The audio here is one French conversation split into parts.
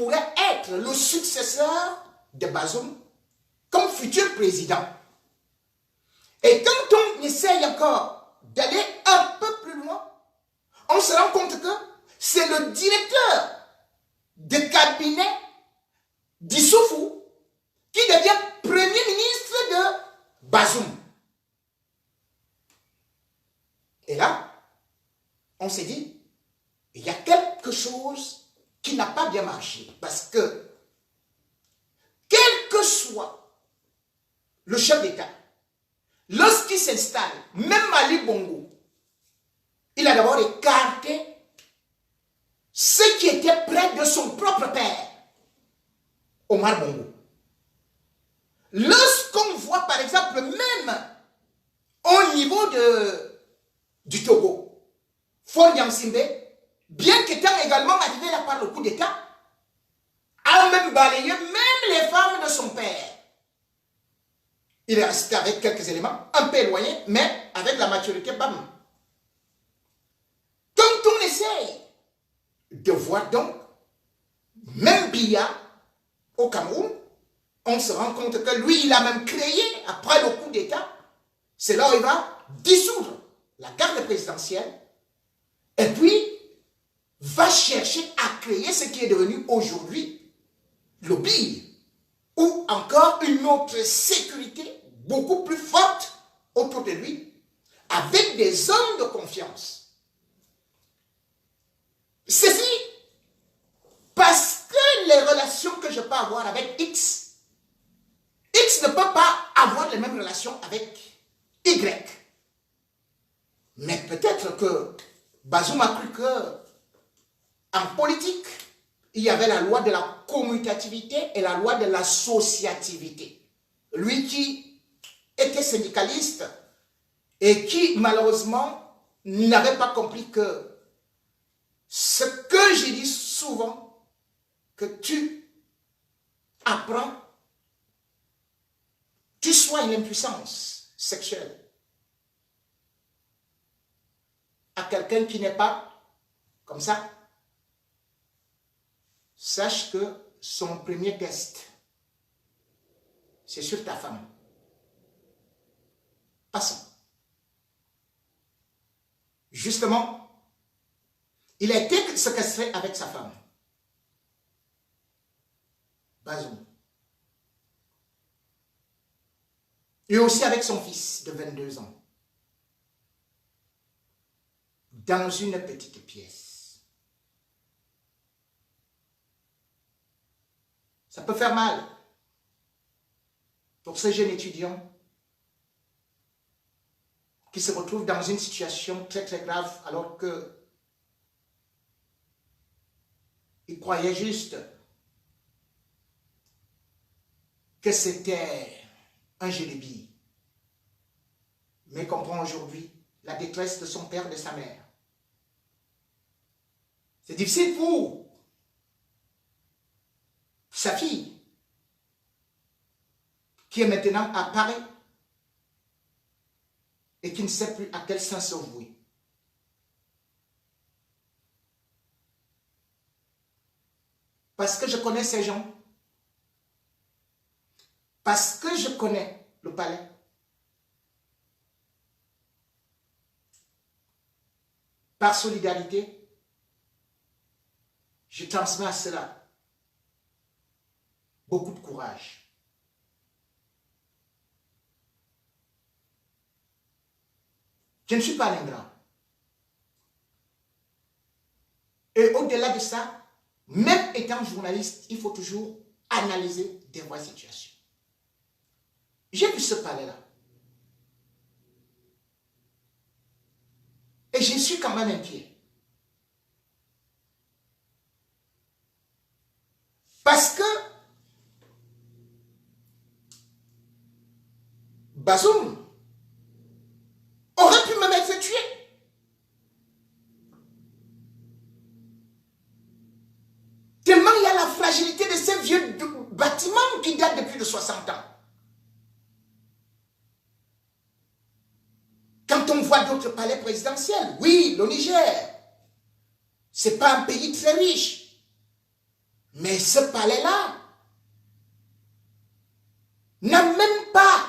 pourrait être le successeur de Bazoum comme futur président. Et quand on essaye encore d'aller un peu plus loin, on se rend compte que c'est le directeur de cabinet d'Issoufou qui devient premier ministre de Bazoum. Et là, on s'est dit, il y a quelque chose qui n'a pas bien marché. Parce que, quel que soit le chef d'État, lorsqu'il s'installe, même Ali Bongo, il a d'abord écarté ce qui était près de son propre père, Omar Bongo. Lorsqu'on voit par exemple même au niveau du Togo, Faure Gnassingbé, bien qu'étant également arrivé là par le coup d'État, a même balayé même les femmes de son père. Il est resté avec quelques éléments, un peu éloignés, mais avec la maturité, bam. Quand on essaye de voir donc, même Biya au Cameroun, on se rend compte que lui, il a même créé, après le coup d'État, c'est là où il va dissoudre la garde présidentielle, et puis va chercher à créer ce qui est devenu aujourd'hui le BIR, ou encore une autre sécurité beaucoup plus forte autour de lui, avec des hommes de confiance. Ceci parce que les relations que je peux avoir avec X ne peut pas avoir les mêmes relations avec Y. Mais peut-être que Bazoum a cru que en politique, il y avait la loi de la commutativité et la loi de l'associativité. Lui qui était syndicaliste et qui malheureusement n'avait pas compris que ce que j'ai dit souvent, que tu apprends, tu sois une impuissance sexuelle à quelqu'un qui n'est pas comme ça, sache que son premier test, c'est sur ta femme. Passons. Justement, il a été séquestré avec sa femme, Bazoum. Et aussi avec son fils de 22 ans. Dans une petite pièce. Ça peut faire mal pour ces jeunes étudiants qui se retrouvent dans une situation très très grave alors que ils croyaient juste que c'était un jeu de billes. Mais comprend aujourd'hui la détresse de son père et de sa mère. C'est difficile pour sa fille, qui est maintenant à Paris et qui ne sait plus à quel sens se vouer. Parce que je connais ces gens, parce que je connais le palais, par solidarité, je transmets à cela beaucoup de courage. Je ne suis pas un ingrat. Et au-delà de ça, même étant journaliste, il faut toujours analyser des vraies situations. J'ai vu ce palais-là. Et je suis quand même inquiet. Parce que Bazoum aurait pu même être tué. Tellement il y a la fragilité de ces vieux bâtiments qui datent de plus de 60 ans. Quand on voit d'autres palais présidentiels, oui, le Niger, ce n'est pas un pays très riche. Mais ce palais-là n'a même pas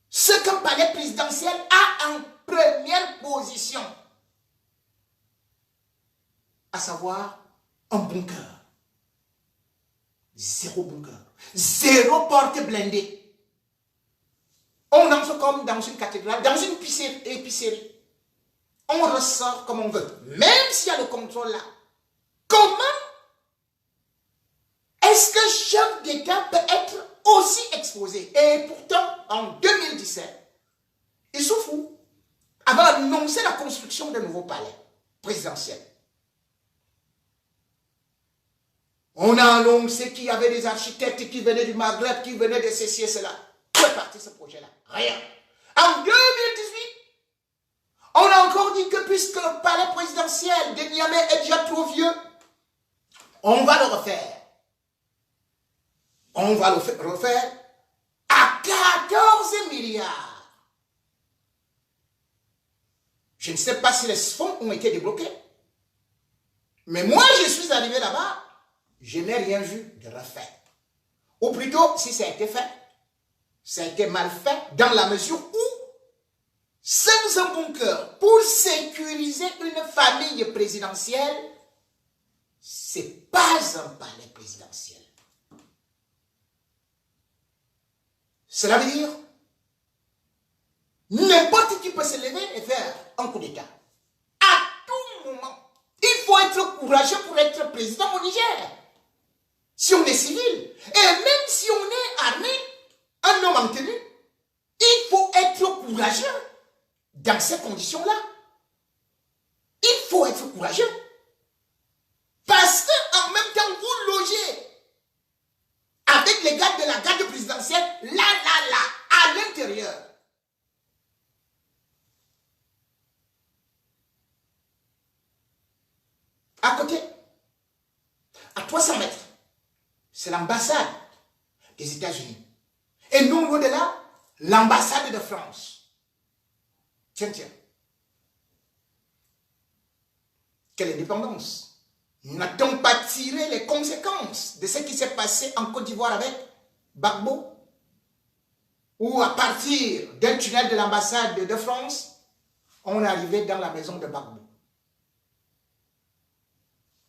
ce qu'un palais présidentiel a en première position, à savoir un bunker. Zéro bunker, zéro porte blindée. On entre comme dans une cathédrale, dans une épicerie. On ressort comme on veut, même s'il y a le contrôle là. Comment est-ce que chef d'État peut être aussi exposé? Et pourtant, en 2017, Issoufou avait annoncé la construction d'un nouveau palais présidentiel. On a annoncé qu'il y avait des architectes qui venaient du Maghreb, qui venaient de ceci et cela. Où est parti ce projet-là? Rien. En 2018, on a encore dit que puisque le palais présidentiel de Niamey est déjà trop vieux, on va le refaire. On va le refaire à 14 milliards. Je ne sais pas si les fonds ont été débloqués. Mais moi, je suis arrivé là-bas, je n'ai rien vu de refait. Ou plutôt, si ça a été fait, ça a été mal fait dans la mesure où, sans un bunker, pour sécuriser une famille présidentielle, ce n'est pas un palais présidentiel. Cela veut dire, n'importe qui peut se lever et faire un coup d'État. À tout moment, il faut être courageux pour être président au Niger. Si on est civil, et même si on est armé, un homme en tenue, il faut être courageux dans ces conditions-là. Il faut être courageux. Parce qu'en même temps, vous logez avec les gars de la garde présidentielle, là, à l'intérieur. À côté, à 300 mètres, c'est l'ambassade des États-Unis. Et non loin de là, l'ambassade de France. Tiens. Quelle indépendance? N'a-t-on pas tiré les conséquences de ce qui s'est passé en Côte d'Ivoire avec Gbagbo? Ou à partir d'un tunnel de l'ambassade de France, on est arrivé dans la maison de Gbagbo.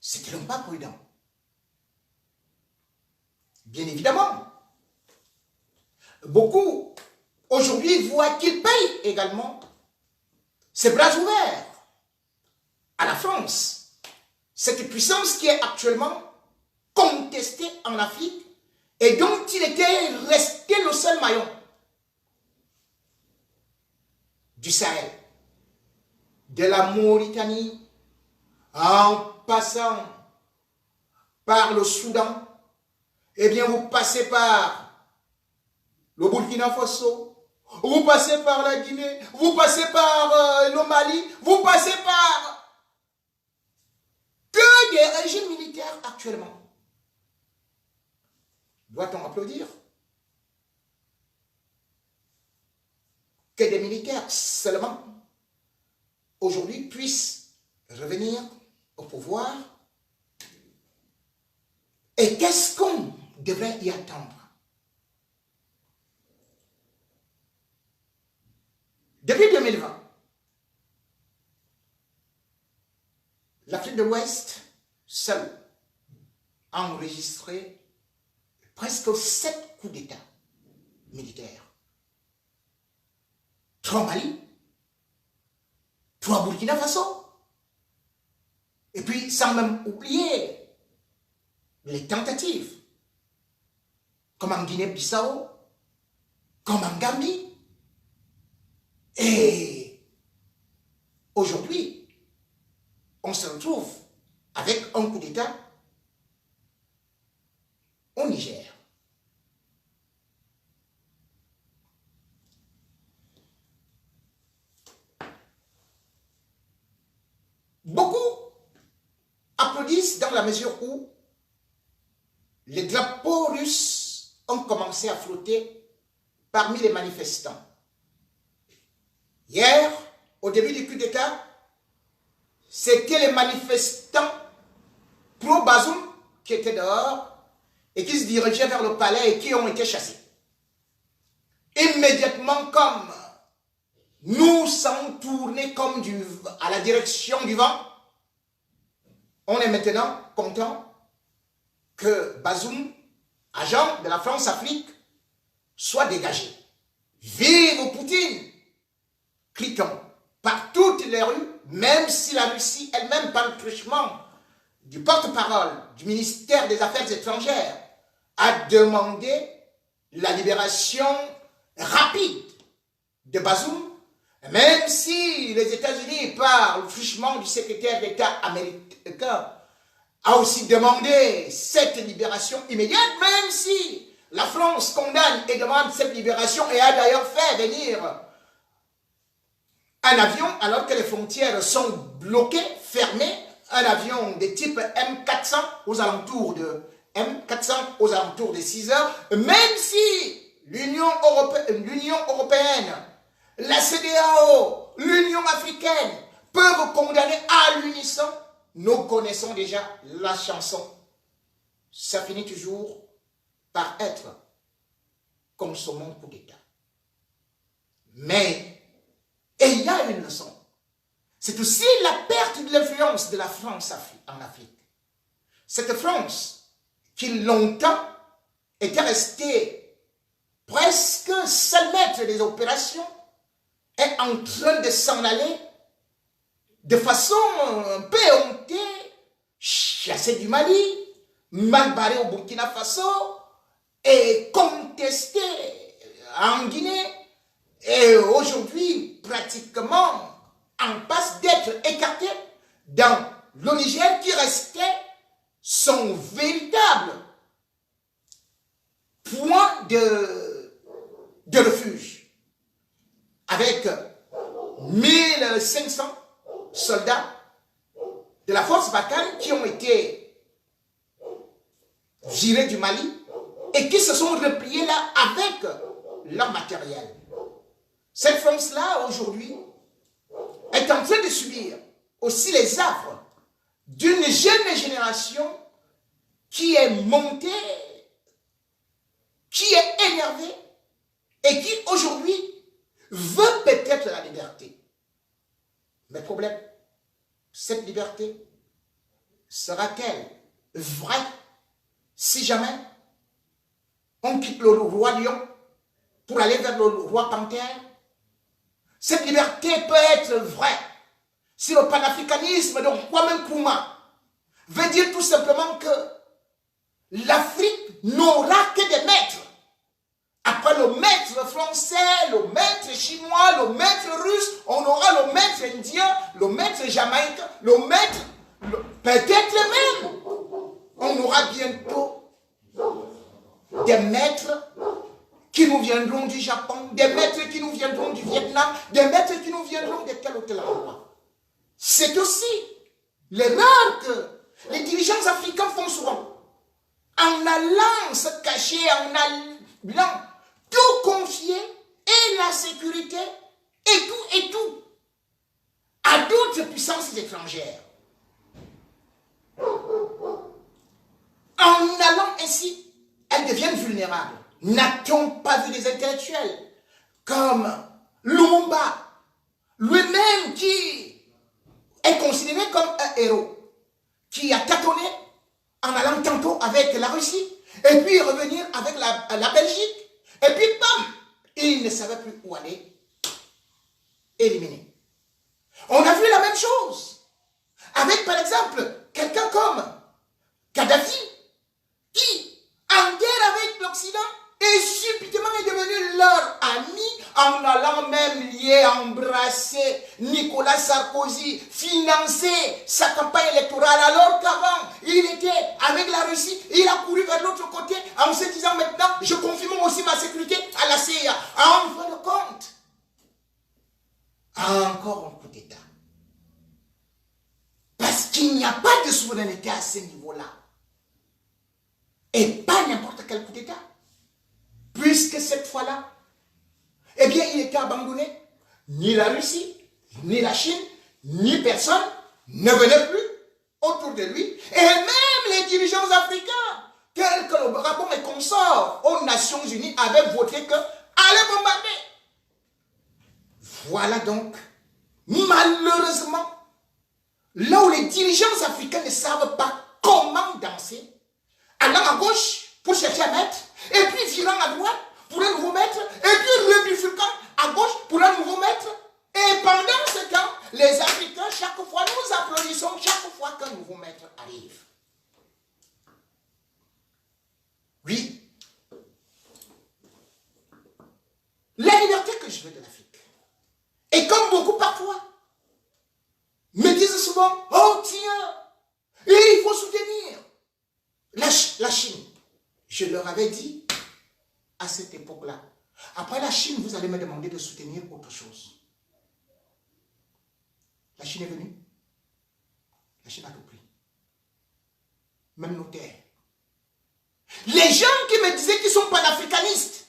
C'était donc pas prudent. Bien évidemment, beaucoup aujourd'hui voient qu'ils payent également ses bras ouverts à la France, cette puissance qui est actuellement contestée en Afrique et dont il était resté le seul maillon du Sahel, de la Mauritanie, en passant par le Soudan. Eh bien, vous passez par le Burkina Faso, vous passez par la Guinée, vous passez par le Mali, vous passez par que des régimes militaires actuellement. Doit-on applaudir que des militaires seulement aujourd'hui puissent revenir au pouvoir? Et qu'est-ce qu'on devrait y attendre? Depuis 2020, l'Afrique de l'Ouest, seule, a enregistré presque 7 coups d'État militaires. 3 Mali, 3 Burkina Faso, et puis sans même oublier les tentatives, comme en Guinée-Bissau, comme en Gambie. Et aujourd'hui, on se retrouve avec un coup d'État au Niger. Beaucoup applaudissent dans la mesure où les drapeaux russes ont commencé à flotter parmi les manifestants. Hier, au début du coup d'État, c'était les manifestants pro-Bazoum qui étaient dehors et qui se dirigeaient vers le palais et qui ont été chassés. Immédiatement, comme nous sommes tournés comme à la direction du vent, on est maintenant content que Bazoum, agent de la France-Afrique, soit dégagé. Vive Poutine! Cliquons par toutes les rues, même si la Russie elle-même, par le truchement du porte-parole du ministère des Affaires étrangères, a demandé la libération rapide de Bazoum, même si les États-Unis, par le truchement du secrétaire d'État américain, a aussi demandé cette libération immédiate, même si la France condamne et demande cette libération et a d'ailleurs fait venir un avion alors que les frontières sont bloquées, fermées, un avion de type M400 aux alentours de 6 heures, même si l'Union européenne, la CEDEAO, l'Union africaine peuvent condamner à l'unisson. Nous connaissons déjà la chanson. Ça finit toujours par être consommant coup d'État. Mais, et il y a une leçon. C'est aussi la perte de l'influence de la France en Afrique. Cette France, qui longtemps était restée presque seule maître des opérations, est en train de s'en aller de façon un peu hontée, chassée du Mali, mal barrée au Burkina Faso et contestée en Guinée et aujourd'hui pratiquement en passe d'être écartée dans le Niger qui restait son véritable point de refuge avec 1500 soldats de la force Barkhane qui ont été virés du Mali et qui se sont repliés là avec leur matériel. Cette France-là, aujourd'hui, est en train de subir aussi les affres d'une jeune génération qui est montée, qui est énervée et qui, aujourd'hui, veut peut-être la liberté. Mais problème, cette liberté sera-t-elle vraie si jamais on quitte le roi lion pour aller vers le roi panthère? Cette liberté peut être vraie si le panafricanisme de Kwame Nkrumah veut dire tout simplement que l'Afrique n'aura que des maîtres. Après le maître français, le maître chinois, le maître russe, on aura le maître indien, le maître jamaïcain, le maître, peut-être même, on aura bientôt des maîtres qui nous viendront du Japon, des maîtres qui nous viendront du Vietnam, des maîtres qui nous viendront de tel ou tel endroit. C'est aussi l'erreur que les dirigeants africains font souvent. En allant se cacher, en allant tout confier, et la sécurité, et tout, à d'autres puissances étrangères. En allant ainsi, elles deviennent vulnérables. N'a-t-on pas vu des intellectuels comme Lumumba, lui-même qui est considéré comme un héros, qui a tâtonné en allant tantôt avec la Russie, et puis revenir avec la Belgique, et puis bam, il ne savait plus où aller, éliminé. On a vu la même chose avec, par exemple, quelqu'un comme Kadhafi, qui, en guerre avec l'Occident, et subitement est devenu leur ami en allant même lier, embrasser Nicolas Sarkozy, financer sa campagne électorale alors qu'avant il était avec la Russie, il a couru vers l'autre côté en se disant maintenant je confie aussi ma sécurité à la CIA. En fin de compte, encore un coup d'État. Parce qu'il n'y a pas de souveraineté à ce niveau-là. Et pas n'importe quel coup d'État. Puisque cette fois-là, eh bien, il était abandonné. Ni la Russie, ni la Chine, ni personne ne venait plus autour de lui, et même les dirigeants africains, tels que le Gabon et consorts aux Nations Unies, avaient voté que allez bombarder. Voilà donc, malheureusement, là où les dirigeants africains ne savent pas comment danser, allant à gauche pour chercher à mettre, et puis virant à droite pour un nouveau maître, et puis rebifurquant à gauche pour un nouveau maître. Et pendant ce temps, les Africains, chaque fois, nous applaudissons chaque fois qu'un nouveau maître arrive. Oui. La liberté que je veux de l'Afrique. Et comme beaucoup parfois me disent souvent, oh tiens, et il faut soutenir la Chine. Je leur avais dit à cette époque-là, après la Chine, vous allez me demander de soutenir autre chose. La Chine est venue. La Chine a tout pris. Même nos terres. Les gens qui me disaient qu'ils sont panafricanistes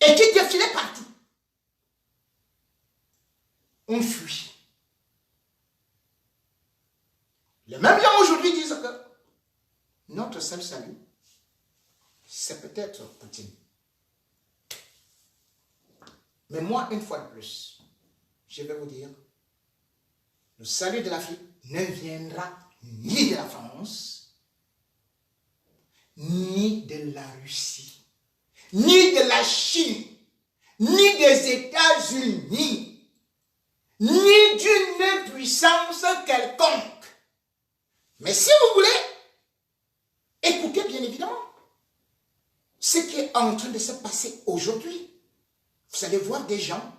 et qui défilaient partout ont fui. Les mêmes gens aujourd'hui disent que notre seul salut, c'est peut-être Poutine. Mais moi, une fois de plus, je vais vous dire, le salut de l'Afrique ne viendra ni de la France, ni de la Russie, ni de la Chine, ni des États-Unis, ni d'une puissance quelconque. Mais si vous voulez, écoutez bien évidemment ce qui est en train de se passer aujourd'hui. Vous allez voir des gens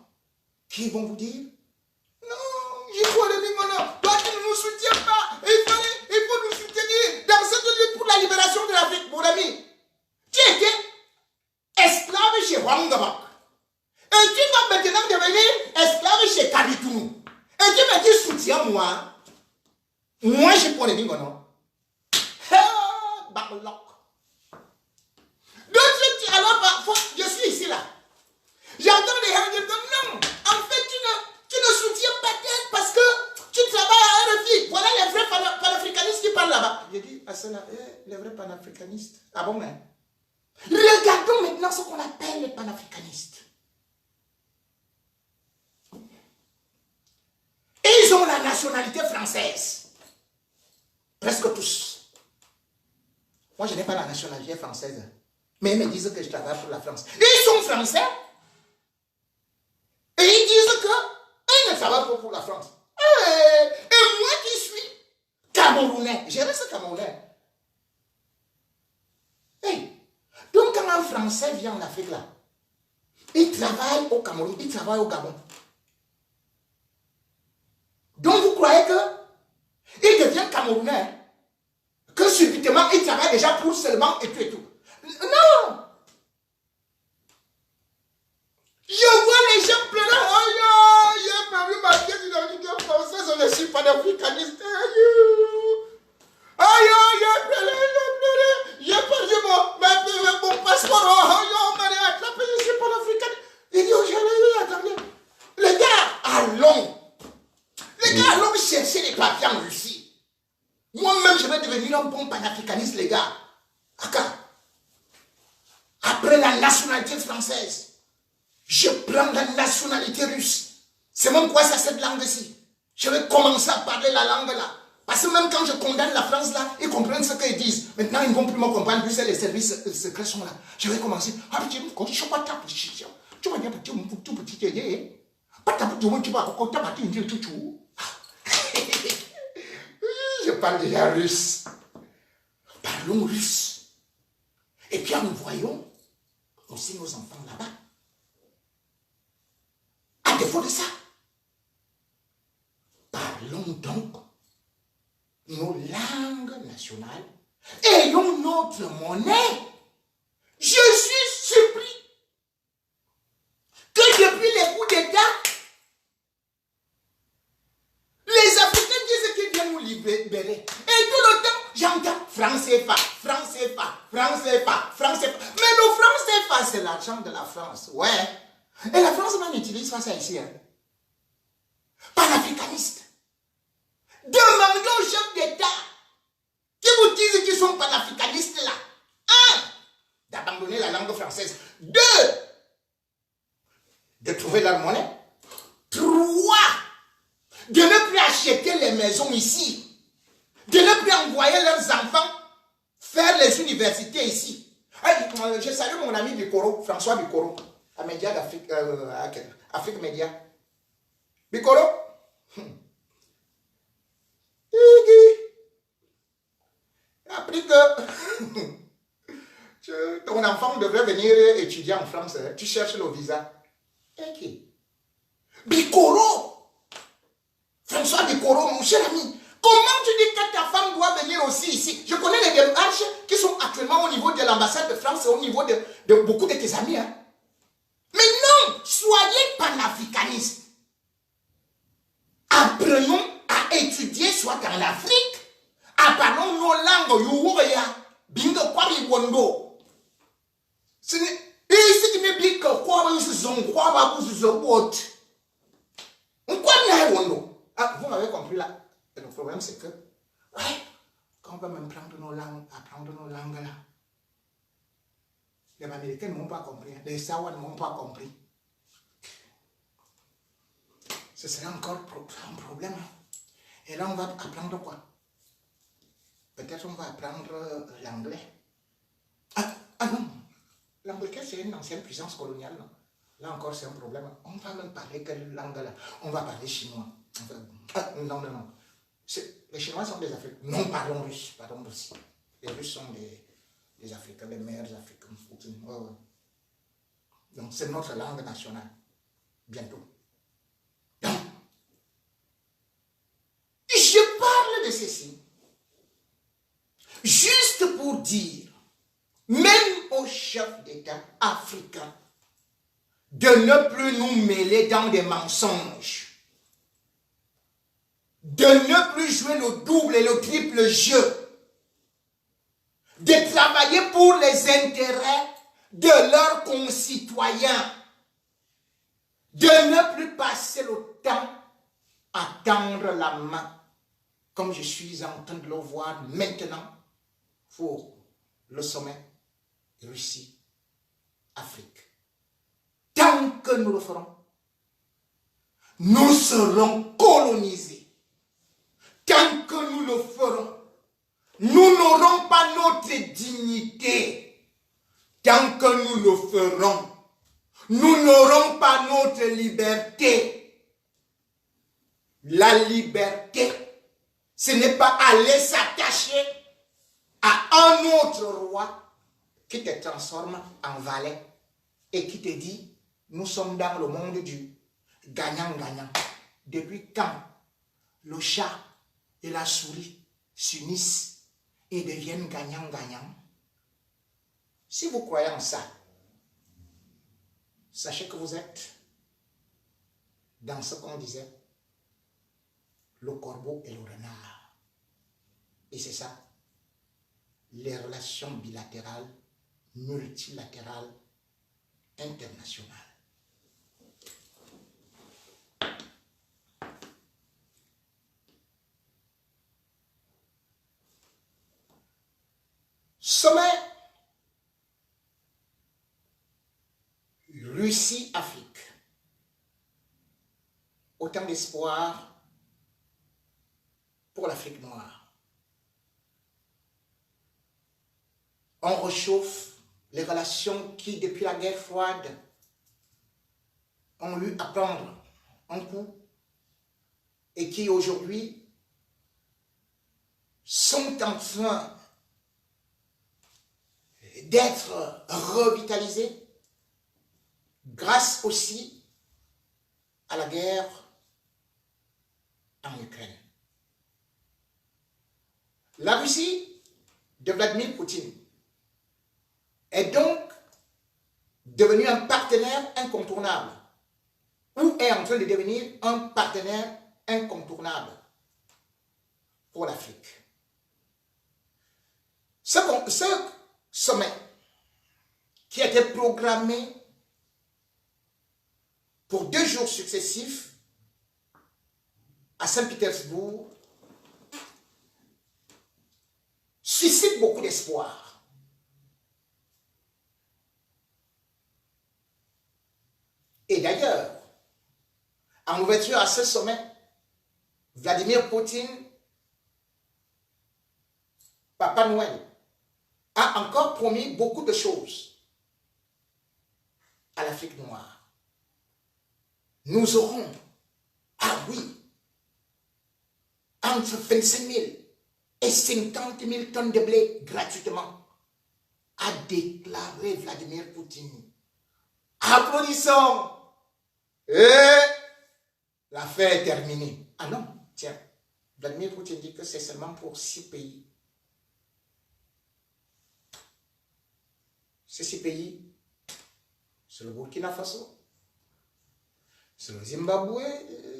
qui vont vous dire, non, je crois le Mingona, toi tu ne nous soutiens pas, il faut nous soutenir dans cette lutte pour la libération de l'Afrique, mon ami. Tu étais esclave chez Wangabak. Et tu vas maintenant devenir esclave chez Kabitounou. Et tu me dis, soutiens-moi. Moi, je prends le Mingona. Baklok. D'autres, alors parfois, je suis ici là. J'entends les gens dire que non, en fait, tu ne soutiens pas tel parce que tu travailles à RFI. Voilà les vrais panafricanistes qui parlent là-bas. J'ai dit à ceux-là, les vrais panafricanistes. Ah bon, mais regardons maintenant ce qu'on appelle les panafricanistes. Ils ont la nationalité française. Presque tous. Moi, je n'ai pas la nationalité française. Mais ils me disent que je travaille pour la France. Ils sont français. Et ils disent qu'ils ne travaillent pas pour la France. Et moi qui suis Camerounais, je reste Camerounais. Hey. Donc quand un Français vient en Afrique là, il travaille au Cameroun, il travaille au Gabon. Donc vous croyez qu'il devient Camerounais, que subitement il travaille déjà pour seulement et tout et tout. Non! Je vois les gens pleurer. Oh, j'ai perdu ma pièce d'identité française, je ne suis pas d'africaniste. J'ai perdu mon passeport. On m'a attrapé, je ne suis pas d'africaniste. Il dit, oh, attendez. Les gars, allons. Les gars, allons chercher les papiers en Russie. Moi-même, je vais devenir un bon panafricaniste, les gars. Après la nationalité française, je prends la nationalité russe. C'est même quoi ça, cette langue-ci? Je vais commencer à parler la langue là. Parce que même quand je condamne la France là, ils comprennent ce qu'ils disent. Maintenant, ils ne vont plus me comprendre, plus les services secrets sont là. Je vais commencer. Je parle déjà russe. Parlons russe. Et puis nous voyons aussi nos enfants là-bas. À défaut de ça, parlons donc nos langues nationales, ayons notre monnaie. Je suis surpris que depuis les coups d'État, les Africains disent qu'ils viennent nous libérer. Et tout le temps, j'entends franc CFA, franc CFA, franc CFA, franc CFA. Mais le franc CFA, c'est l'argent de la France. Ouais. Et la France même utilise ça ici. Hein. Panafricaniste. Demandez aux chefs d'État qui vous disent qu'ils sont panafricanistes là. 1. D'abandonner la langue française. 2. De trouver leur monnaie. 3. De ne plus acheter les maisons ici. De ne plus envoyer leurs enfants faire les universités ici. Je salue mon ami Bikoro, François Bikoro, à Média d'Afrique, Afrique Média. Bikoro, il a appris que ton enfant devrait venir étudier en France. Tu cherches le visa. Bikoro, François Bikoro, mon cher ami. Comment tu dis que ta femme doit venir aussi ici? Je connais les démarches qui sont actuellement au niveau de l'ambassade de France et au niveau de beaucoup de tes amis. Hein? Mais non, soyez panafricanistes. Apprenons à étudier soit en Afrique. Apprenons nos langues. Yuwuya, bingo, kwari, wondo. Ce n'est ici qui me dit que quoi vous sont, quoi vous sont, what? Vous m'avez compris là. Et le problème, c'est que, quand on va même prendre nos langues, apprendre nos langues là, les Américains n'ont pas compris, les Saouans n'ont pas compris. Ce serait encore un problème. Et là, on va apprendre quoi? Peut-être on va apprendre l'anglais. Ah non, l'Angleterre, c'est une ancienne puissance coloniale. Non? Là encore, c'est un problème. On va même parler quelle langue là? On va parler chinois. Non. Les Chinois sont des Africains. Non, parlons russe. Pardon, aussi. Les Russes sont des Africains, les meilleurs Africains. Donc, c'est notre langue nationale. Bientôt. Donc, je parle de ceci juste pour dire, même aux chefs d'État africains, de ne plus nous mêler dans des mensonges. De ne plus jouer le double et le triple jeu, de travailler pour les intérêts de leurs concitoyens, de ne plus passer le temps à tendre la main, comme je suis en train de le voir maintenant pour le sommet Russie-Afrique. Tant que nous le ferons, nous serons colonisés. Tant que nous le ferons, nous n'aurons pas notre dignité. Tant que nous le ferons, nous n'aurons pas notre liberté. La liberté, ce n'est pas aller s'attacher à un autre roi qui te transforme en valet et qui te dit, nous sommes dans le monde du gagnant-gagnant. Depuis quand le chat et la souris s'unissent et deviennent gagnants-gagnants? Si vous croyez en ça, sachez que vous êtes dans ce qu'on disait, le corbeau et le renard. Et c'est ça, les relations bilatérales, multilatérales, internationales. Sommet Russie-Afrique. Autant d'espoir pour l'Afrique noire. On réchauffe les relations qui, depuis la guerre froide, ont eu à prendre un coup et qui aujourd'hui sont en train d'être revitalisés grâce aussi à la guerre en Ukraine. La Russie de Vladimir Poutine est donc devenue un partenaire incontournable, ou est en train de devenir un partenaire incontournable pour l'Afrique. Ce sommet qui a été programmé pour 2 jours successifs à Saint-Pétersbourg suscite beaucoup d'espoir. Et d'ailleurs, en ouverture à ce sommet, Vladimir Poutine, Papa Noël, a encore promis beaucoup de choses à l'Afrique noire. Nous aurons, ah oui, entre 25 000 et 50 000 tonnes de blé gratuitement, a déclaré Vladimir Poutine. Applaudissons! Et l'affaire est terminée. Ah non, tiens, Vladimir Poutine dit que c'est seulement pour 6 pays. Ces 6 pays, c'est le Burkina Faso, c'est le Zimbabwe,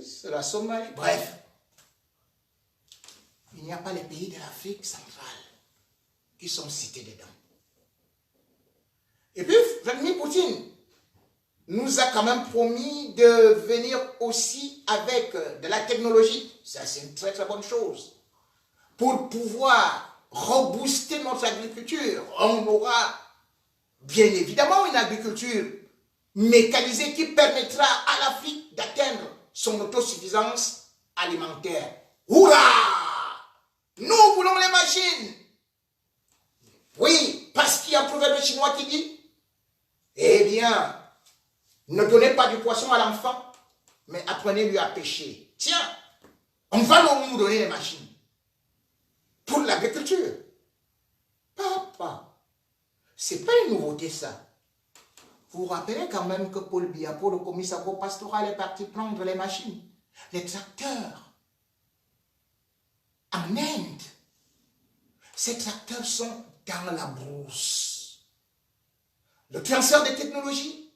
c'est la Somalie, bref. Il n'y a pas les pays de l'Afrique centrale qui sont cités dedans. Et puis, Vladimir Poutine nous a quand même promis de venir aussi avec de la technologie. Ça, c'est une très très bonne chose. Pour pouvoir rebooster notre agriculture, on aura bien évidemment une agriculture mécanisée qui permettra à l'Afrique d'atteindre son autosuffisance alimentaire. Hurrah! Nous voulons les machines. Oui, parce qu'il y a un proverbe chinois qui dit, eh bien, ne donnez pas du poisson à l'enfant, mais apprenez-lui à pêcher. Tiens, on va nous donner les machines pour l'agriculture. Papa, c'est pas une nouveauté ça. Vous vous rappelez quand même que Paul Biya, pour le commissaire pastoral, est parti prendre les machines, les tracteurs. En Inde, ces tracteurs sont dans la brousse. Le transfert des technologies,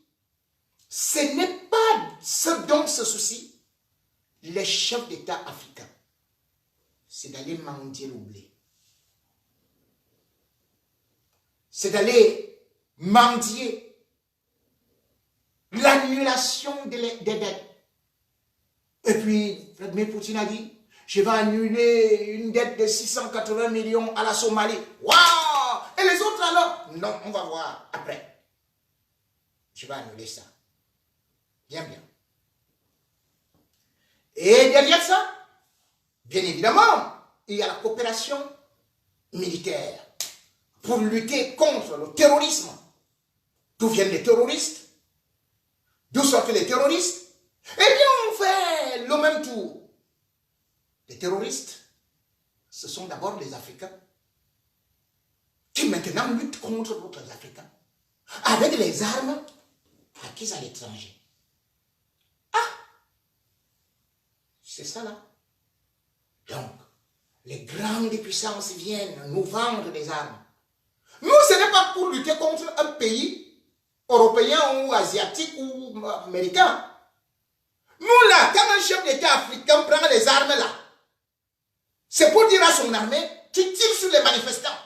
ce n'est pas ce dont se soucient les chefs d'État africains. C'est d'aller mendier le blé. C'est d'aller mendier l'annulation des dettes. Et puis, Vladimir Poutine a dit, je vais annuler une dette de 680 millions à la Somalie. Waouh! Et les autres alors? Non, on va voir après. Je vais annuler ça. Bien, bien. Et derrière ça, bien évidemment, il y a la coopération militaire pour lutter contre le terrorisme. D'où viennent les terroristes? D'où sortent les terroristes? Eh bien, on fait le même tour. Les terroristes, ce sont d'abord les Africains qui maintenant luttent contre d'autres Africains avec les armes acquises à l'étranger. Ah! C'est ça là. Donc, les grandes puissances viennent nous vendre des armes. Nous, ce n'est pas pour lutter contre un pays européen ou asiatique ou américain. Nous là, quand un chef d'État africain prend les armes là, c'est pour dire à son armée, tu tires sur les manifestants,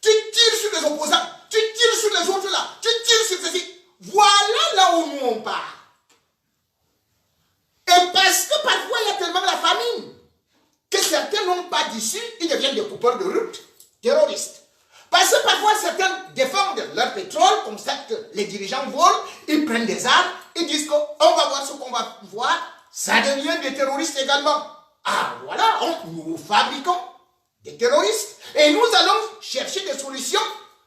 tu tires sur les opposants, tu tires sur les autres là, tu tires sur ceci. Voilà là où nous on part. Et parce que parfois il y a tellement la famine que certains n'ont pas d'issue, ils deviennent des coupeurs de route, terroristes. Parce que parfois certains défendent leur pétrole, comme ça que les dirigeants volent, ils prennent des armes, ils disent qu'on va voir ce qu'on va voir, ça devient des terroristes également. Ah voilà, nous fabriquons des terroristes et nous allons chercher des solutions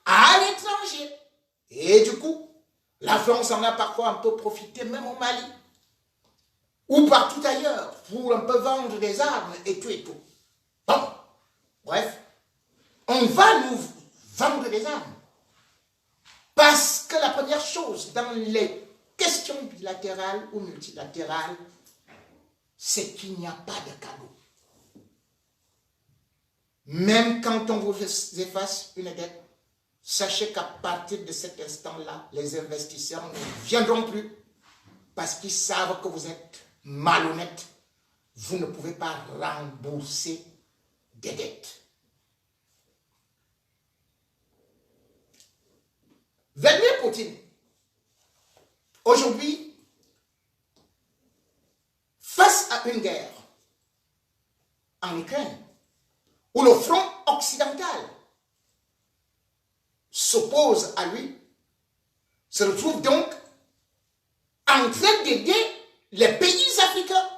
à l'étranger. Et du coup, la France en a parfois un peu profité, même au Mali, ou partout ailleurs, pour un peu vendre des armes et tout et tout. Bon, bref, on va nous vendre des armes. Parce que la première chose dans les questions bilatérales ou multilatérales, c'est qu'il n'y a pas de cadeau. Même quand on vous efface une dette, sachez qu'à partir de cet instant-là, les investisseurs ne viendront plus parce qu'ils savent que vous êtes malhonnête. Vous ne pouvez pas rembourser des dettes. Vladimir Poutine, aujourd'hui, face à une guerre en Ukraine, où le front occidental s'oppose à lui, se retrouve donc en train d'aider les pays africains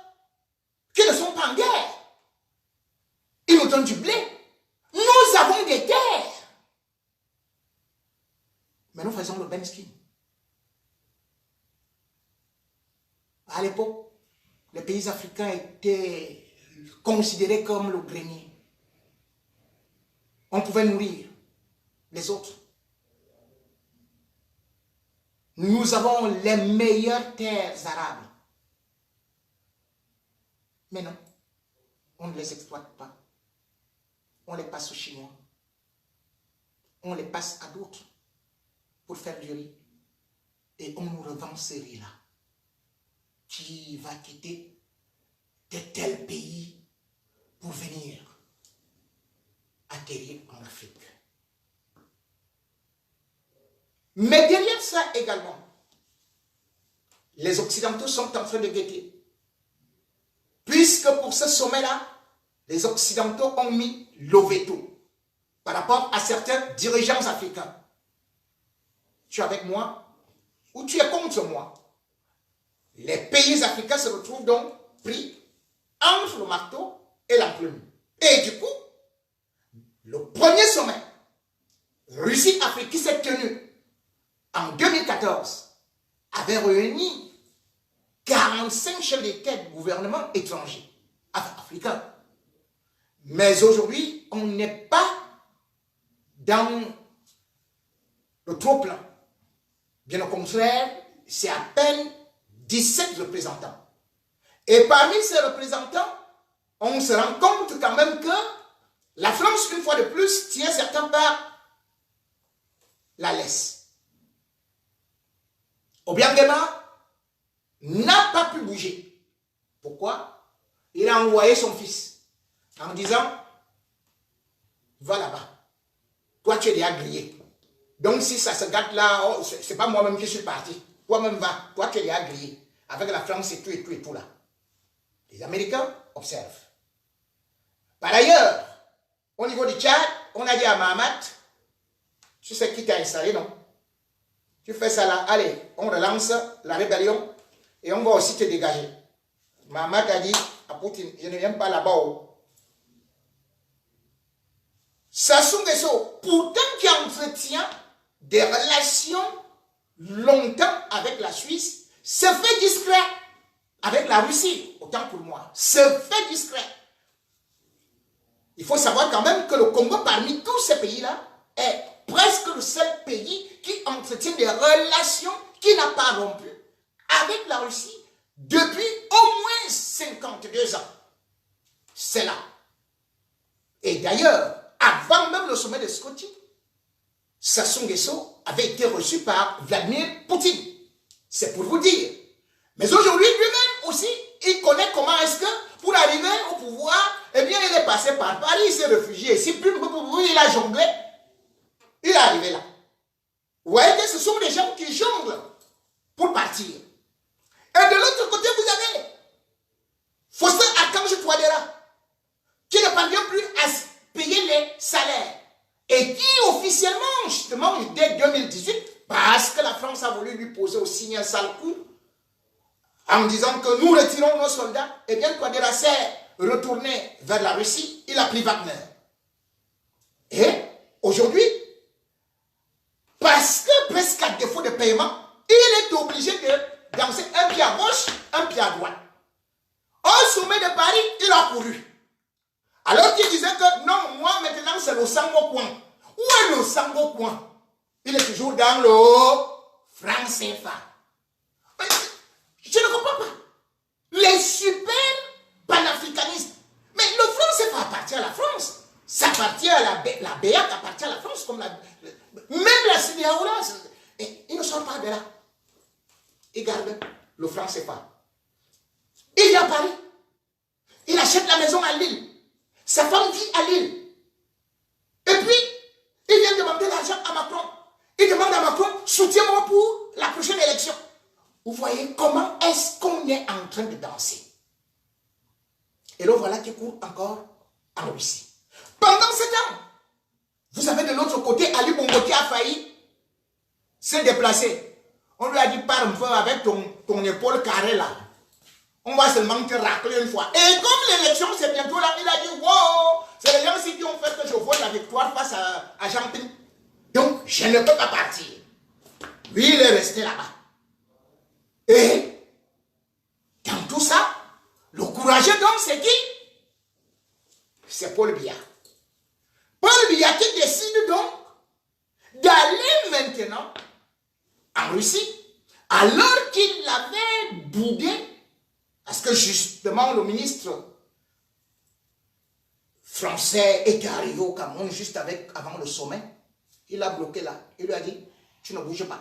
qui ne sont pas en guerre. Ils nous donnent du blé. Nous avons des terres. Mais nous faisons le Benskin. À l'époque, les pays africains étaient considérés comme le grenier. On pouvait nourrir les autres. Nous avons les meilleures terres arables. Mais non, on ne les exploite pas. On les passe aux Chinois. On les passe à d'autres pour faire du riz. Et on nous revend ce riz-là qui va quitter de tels pays pour venir atterrir en Afrique. Mais derrière ça également, les Occidentaux sont en train de guetter. Puisque pour ce sommet-là, les Occidentaux ont mis le veto par rapport à certains dirigeants africains. Tu es avec moi ou tu es contre moi? Les pays africains se retrouvent donc pris entre le marteau et l'enclume. Et du coup, le premier sommet Russie-Afrique qui s'est tenu en 2014 avait réuni 45 chefs d'État de gouvernement étrangers, africains. Mais aujourd'hui, on n'est pas dans le trop-plein. Bien au contraire, c'est à peine 17 représentants. Et parmi ces représentants, on se rend compte quand même que la France, une fois de plus, tient certains par la laisse. Obiangema n'a pas pu bouger. Pourquoi? Il a envoyé son fils en disant, va là-bas. Toi, tu es déjà grillé. Donc, si ça se gâte là, oh, c'est pas moi-même qui suis parti. Toi-même va. Toi, tu es déjà grillé. Avec la France et tout et tout et tout là. Les Américains observent. Par ailleurs, au niveau du Tchad, on a dit à Mahamat, tu sais qui t'a installé, non? Tu fais ça là, allez, on relance la rébellion et on va aussi te dégager. Mahamat a dit à Poutine, je ne viens pas là-bas. Sassou Nguesso, pourtant qui entretient des relations longtemps avec la Suisse, se fait discret avec la Russie, autant pour moi, se fait discret. Il faut savoir quand même que le Congo, parmi tous ces pays-là, est presque le seul pays qui entretient des relations qui n'a pas rompu avec la Russie depuis au moins 52 ans. C'est là. Et d'ailleurs, avant même le sommet de Skopje, Sassou Nguesso avait été reçu par Vladimir Poutine. C'est pour vous dire. Mais aujourd'hui, lui-même aussi, il connaît comment est-ce que, pour arriver au pouvoir, eh bien, il est passé par Paris, il s'est réfugié ici, puis il a jonglé, il est arrivé là. Vous voyez que ce sont des gens qui jonglent pour partir. Et de l'autre côté, vous avez Faustin Archange Touadéra, qui ne parvient plus à payer les salaires, et qui officiellement, justement, dès 2018, parce que la France a voulu lui poser aussi un sale coup, en disant que nous retirons nos soldats, et bien Touadéra s'est retourné vers la Russie, il a pris Wagner. Et aujourd'hui, parce que presque à défaut de paiement, il est obligé de danser un pied à gauche, un pied à droite. Au sommet de Paris, il a couru. Alors qu'il disait que non, moi maintenant c'est le Sango Coin. Où est le Sango Coin? Il est toujours dans le franc CFA. Mais je ne comprends pas. Les super panafricanistes. Mais le franc CFA appartient à la France. Ça appartient à la BEAC, appartient à la France. Comme même la CEDEAO là, ils ne sortent pas de là. Ils gardent le franc CFA. Il vient à Paris. Il achète la maison à Lille. Sa femme vit à Lille. Et puis, il vient demander l'argent à Macron. Il demande à Macron, soutiens-moi pour la prochaine élection. Vous voyez comment est-ce qu'on est en train de danser. Et là, voilà qui court encore en Russie. Pendant ce temps, vous avez de l'autre côté Ali Bongo qui a failli s'est déplacé. On lui a dit, pars un peu avec ton épaule carrée là. On va seulement te racler une fois. Et comme l'élection c'est bientôt là, il a dit, wow, c'est les gens-ci qui ont fait que je vote la victoire face à Jean-Ping. Donc, je ne peux pas partir. Lui, il est resté là-bas. Et, dans tout ça, le courageux donc, c'est qui? C'est Paul Biya. Paul Biya qui décide donc d'aller maintenant en Russie, alors qu'il l'avait boudé, parce que justement le ministre français était arrivé au Cameroun juste avant le sommet. Il a bloqué là. Il lui a dit, tu ne bouges pas.